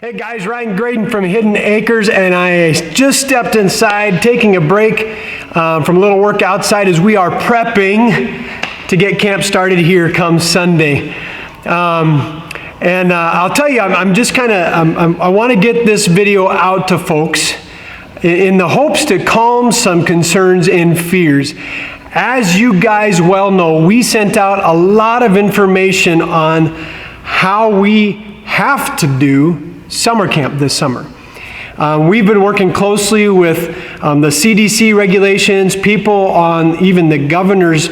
Hey guys, Ryan Graydon from Hidden Acres, and I just stepped inside taking a break from a little work outside as we are prepping to get camp started here come Sunday. I'll tell you, I'm just I want to get this video out to folks in the hopes to calm some concerns and fears. As you guys well know, we sent out a lot of information on how we have to do summer camp this summer. We've been working closely with the CDC regulations, people on even the governor's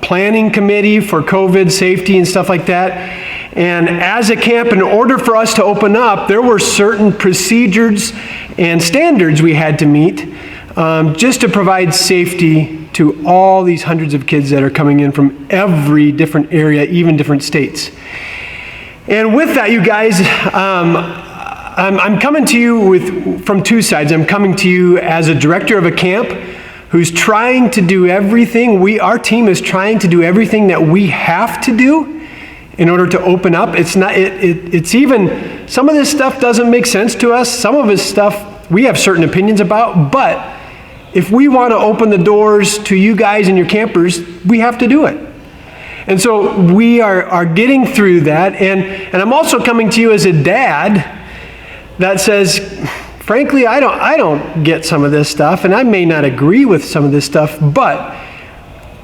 planning committee for COVID safety and stuff like that. And as a camp, in order for us to open up, there were certain procedures and standards we had to meet just to provide safety to all these hundreds of kids that are coming in from every different area, even different states. And with that, you guys, I'm coming to you from two sides. I'm coming to you as a director of a camp who's trying to do everything. Our team is trying to do everything that we have to do in order to open up. It's even, some of this stuff doesn't make sense to us. Some of this stuff we have certain opinions about, but if we want to open the doors to you guys and your campers, we have to do it. And so we are getting through that, and I'm also coming to you as a dad that says, frankly, I don't get some of this stuff, and I may not agree with some of this stuff, but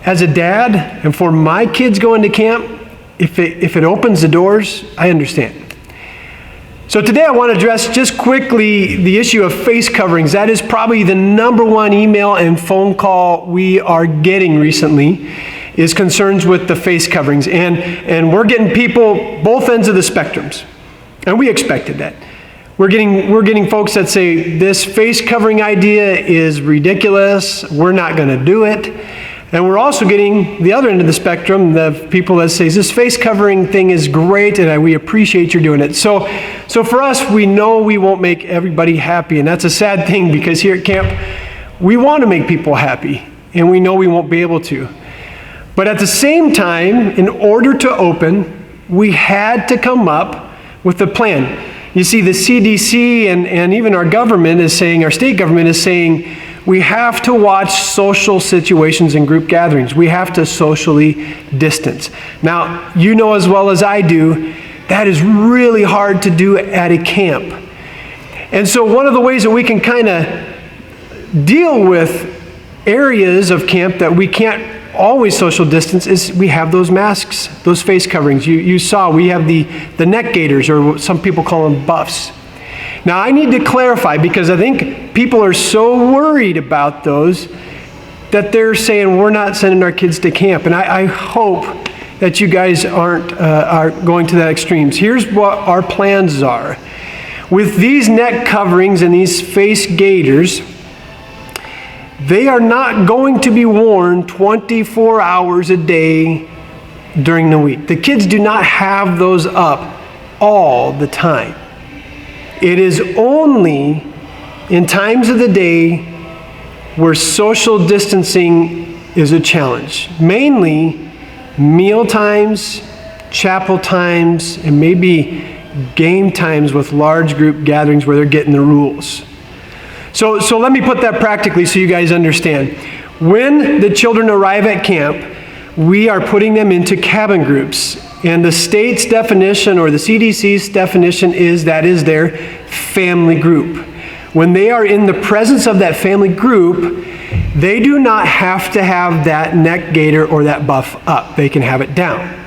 as a dad, and for my kids going to camp, if it opens the doors, I understand. So today I want to address just quickly the issue of face coverings. That is probably the number one email and phone call we are getting recently, is concerns with the face coverings. And we're getting people both ends of the spectrums. And we expected that. We're getting folks that say this face covering idea is ridiculous, we're not going to do it. And we're also getting the other end of the spectrum, the people that say this face covering thing is great and we appreciate you doing it. So for us, we know we won't make everybody happy, and that's a sad thing because here at camp, we want to make people happy, and we know we won't be able to. But at the same time, in order to open, we had to come up with a plan. You see, the CDC and even our government is saying, our state government is saying, we have to watch social situations and group gatherings. We have to socially distance. Now, you know as well as I do, that is really hard to do at a camp. And so one of the ways that we can kind of deal with areas of camp that we can't always social distance is we have those masks, those face coverings. You saw we have the neck gaiters, or some people call them buffs. Now I need to clarify, because I think people are so worried about those that they're saying we're not sending our kids to camp. And I hope that you guys are going to that extremes. Here's what our plans are. With these neck coverings and these face gaiters, they are not going to be worn 24 hours a day during the week. The kids do not have those up all the time. It is only in times of the day where social distancing is a challenge. Mainly meal times, chapel times, and maybe game times with large group gatherings where they're getting the rules. So let me put that practically so you guys understand. When the children arrive at camp, we are putting them into cabin groups. And the state's definition, or the CDC's definition, is that is their family group. When they are in the presence of that family group, they do not have to have that neck gaiter or that buff up. They can have it down.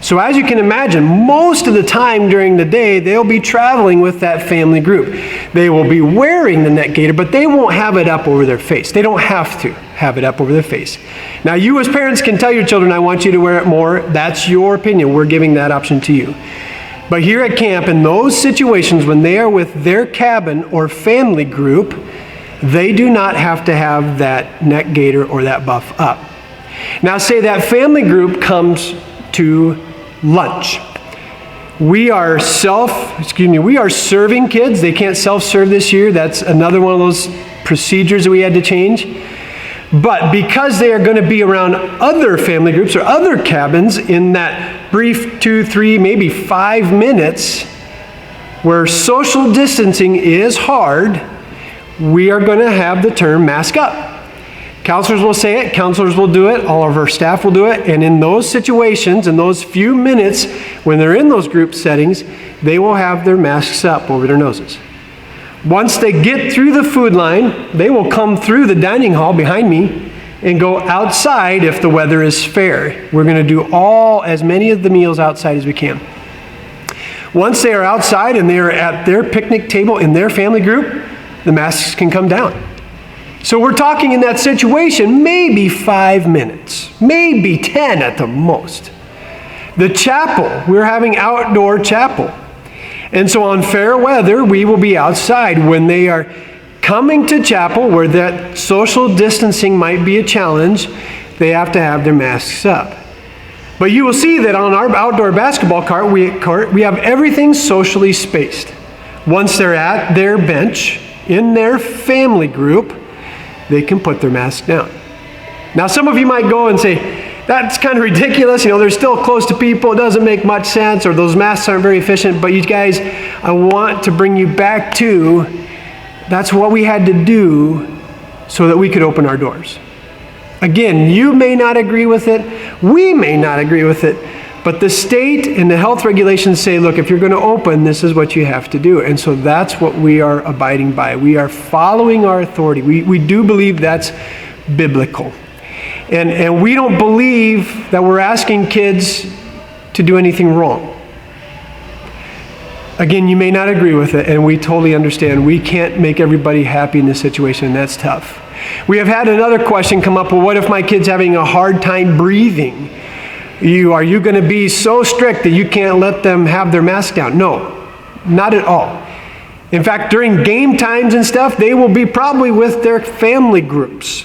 So as you can imagine, most of the time during the day, they'll be traveling with that family group. They will be wearing the neck gaiter, but they won't have it up over their face. They don't have to have it up over their face. Now, you as parents can tell your children, I want you to wear it more. That's your opinion. We're giving that option to you. But here at camp, in those situations when they are with their cabin or family group, they do not have to have that neck gaiter or that buff up. Now, say that family group comes to lunch. We are serving kids. They can't self-serve this year. That's another one of those procedures that we had to change. But because they are going to be around other family groups or other cabins in that brief 2, 3, maybe 5 minutes, where social distancing is hard, we are going to have the term mask up. Counselors will say it, counselors will do it, all of our staff will do it, and in those situations, in those few minutes when they're in those group settings, they will have their masks up over their noses. Once they get through the food line, they will come through the dining hall behind me and go outside if the weather is fair. We're going to do as many of the meals outside as we can. Once they are outside and they are at their picnic table in their family group, the masks can come down. So we're talking in that situation, maybe 5 minutes, maybe 10 at the most. The chapel, we're having outdoor chapel. And so on fair weather, we will be outside. When they are coming to chapel where that social distancing might be a challenge, they have to have their masks up. But you will see that on our outdoor basketball court, we have everything socially spaced. Once they're at their bench, in their family group, they can put their mask down. Now, some of you might go and say, that's kind of ridiculous. They're still close to people. It doesn't make much sense, or those masks aren't very efficient. But you guys, I want to bring you back to, that's what we had to do so that we could open our doors. Again, you may not agree with it. We may not agree with it. But the state and the health regulations say, look, if you're going to open, this is what you have to do. And so that's what we are abiding by. We are following our authority. We do believe that's biblical. And we don't believe that we're asking kids to do anything wrong. Again, you may not agree with it, and we totally understand. We can't make everybody happy in this situation, and that's tough. We have had another question come up, well, what if my kid's having a hard time breathing? Are you going to be so strict that you can't let them have their mask down? No, not at all. In fact, during game times and stuff, they will be probably with their family groups.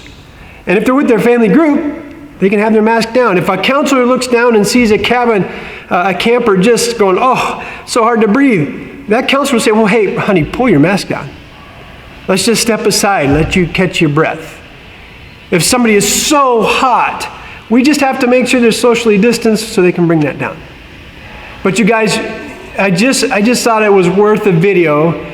And if they're with their family group, they can have their mask down. If a counselor looks down and sees a camper just going, oh, so hard to breathe, that counselor will say, well, hey, honey, pull your mask down. Let's just step aside, let you catch your breath. If somebody is so hot, we just have to make sure they're socially distanced so they can bring that down. But you guys, I just thought it was worth a video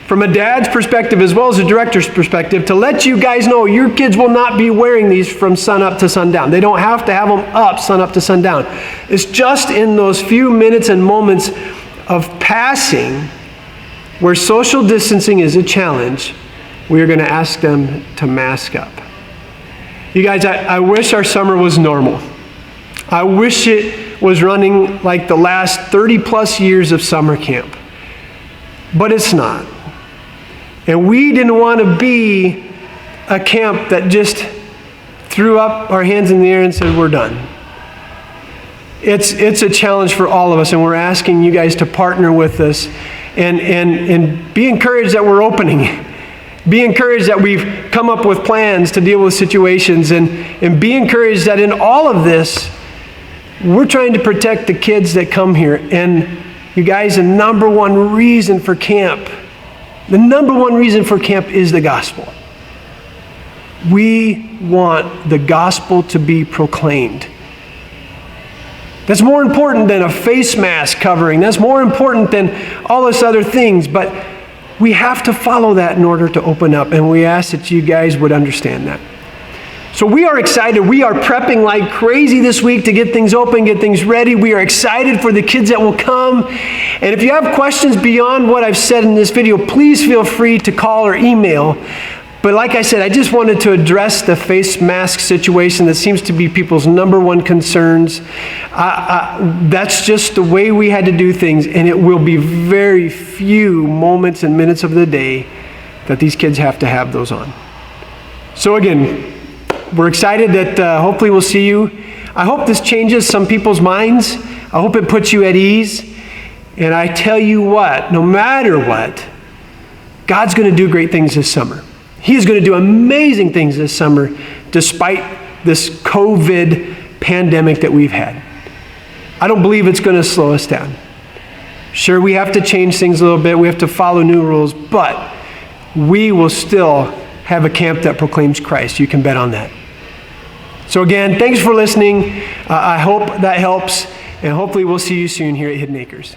from a dad's perspective as well as a director's perspective to let you guys know your kids will not be wearing these from sun up to sundown. They don't have to have them up sun up to sundown. It's just in those few minutes and moments of passing where social distancing is a challenge, we are going to ask them to mask up. You guys, I wish our summer was normal. I wish it was running like the last 30 plus years of summer camp. But it's not. And we didn't want to be a camp that just threw up our hands in the air and said, we're done. It's a challenge for all of us, and we're asking you guys to partner with us and be encouraged that we're opening. Be encouraged that we've come up with plans to deal with situations, and be encouraged that in all of this, we're trying to protect the kids that come here. And you guys, the number one reason for camp is the gospel. We want the gospel to be proclaimed. That's more important than a face mask covering. That's more important than all those other things. But we have to follow that in order to open up, and we ask that you guys would understand that. So we are excited. We are prepping like crazy this week to get things open, get things ready. We are excited for the kids that will come. And if you have questions beyond what I've said in this video, please feel free to call or email. But like I said, I just wanted to address the face mask situation that seems to be people's number one concerns. That's just the way we had to do things, and it will be very few moments and minutes of the day that these kids have to have those on. So again, we're excited that hopefully we'll see you. I hope this changes some people's minds. I hope it puts you at ease. And I tell you what, no matter what, God's going to do great things this summer. He's going to do amazing things this summer despite this COVID pandemic that we've had. I don't believe it's going to slow us down. Sure, we have to change things a little bit. We have to follow new rules, but we will still have a camp that proclaims Christ. You can bet on that. So again, thanks for listening. I hope that helps, and hopefully we'll see you soon here at Hidden Acres.